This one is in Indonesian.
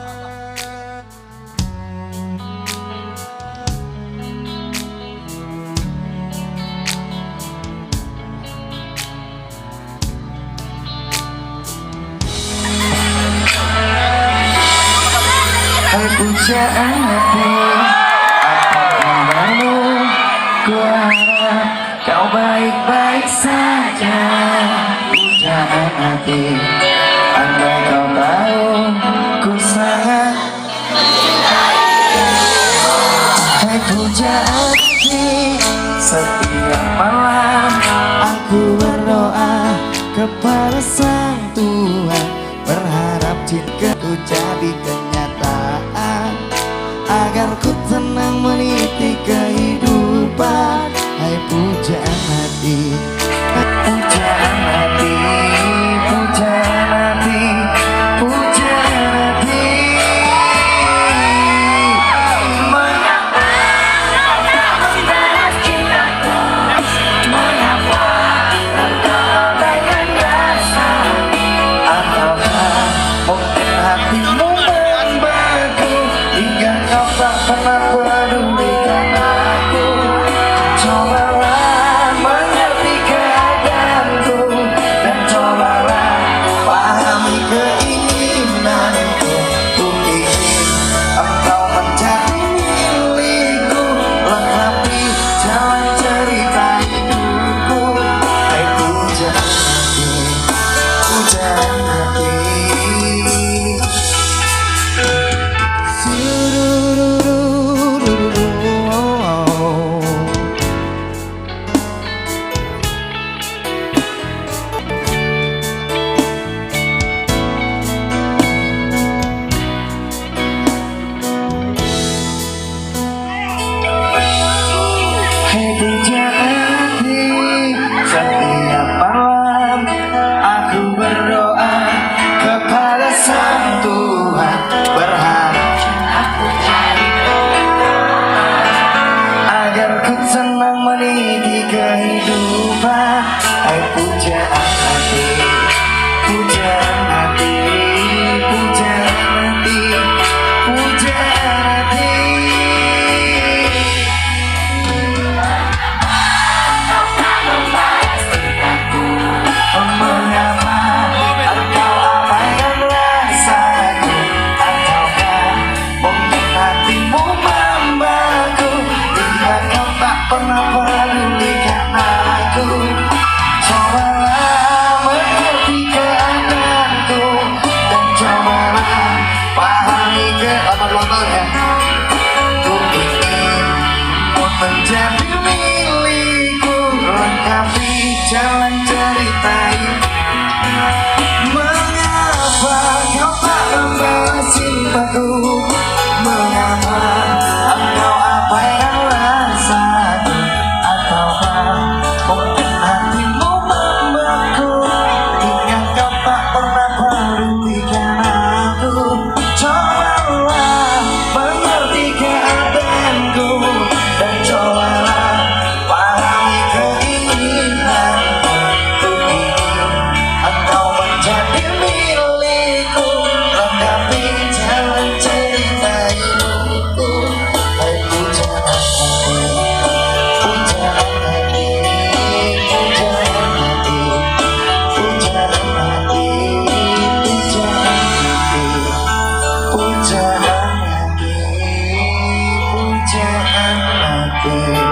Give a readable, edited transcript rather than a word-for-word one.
Hai pujaan hati, apa kabarmu? Ku harap kau baik-baik saja. Pujaan hati, andai kau tahu ku sangat hai pujaan hati, setiap malam aku berdoa kepada Sang Tuhan, berharap cintaku jadi kenyataan, agar ku tenang meniti kehidupan. Hai pujaan hati, pujaan hati, pujaan hati, pujaan hati. Mengapa kau tak membalas cintaku? Mengapa engkau dengan rasa? Ataukah mungkin hatimu membeku hingga kau tak pernah pedulikan aku? Cobalah mengerti keadaanku dan cobalah pahami keinginanku. Ku ingin engkau menjadi milikku, lengkapi jalan cerita hidupku. Hai pujaan hati, pujaan hati. Hai pujaan hati, setiap malam aku berdoa kepada Sang Tuhan, berharap aku agar ku senang meniti kehidupan. Hai pujaan hati, pujaan hati, pujaan hati, pujaan hati. Mengapa engkau abaikan rasaku? Ataukah mungkin hatimu membeku hingga kau tak pernah pedulikan aku? Cobalah mengerti keadaanku dan cobalah pahami keadaanku. Ku ingin menjadi milikku, lengkapi jalan cerita ini. Mengapa kau tak membalas cintaku? Mengapa engkau abaikan rasaku? Ataukah mungkin hatimu membeku hingga kau tak pernah pedulikan aku? Cobalah mengerti keadaanku dan cobalah pahami keinginanku. Ku ingin engkau menjadi milikku, lengkapi jalan cerita hidupku. Hai pujaan hati, pujaan hati, pujaan hati, pujaan hati, pujaan hati, pujaan hati, pujaan hati.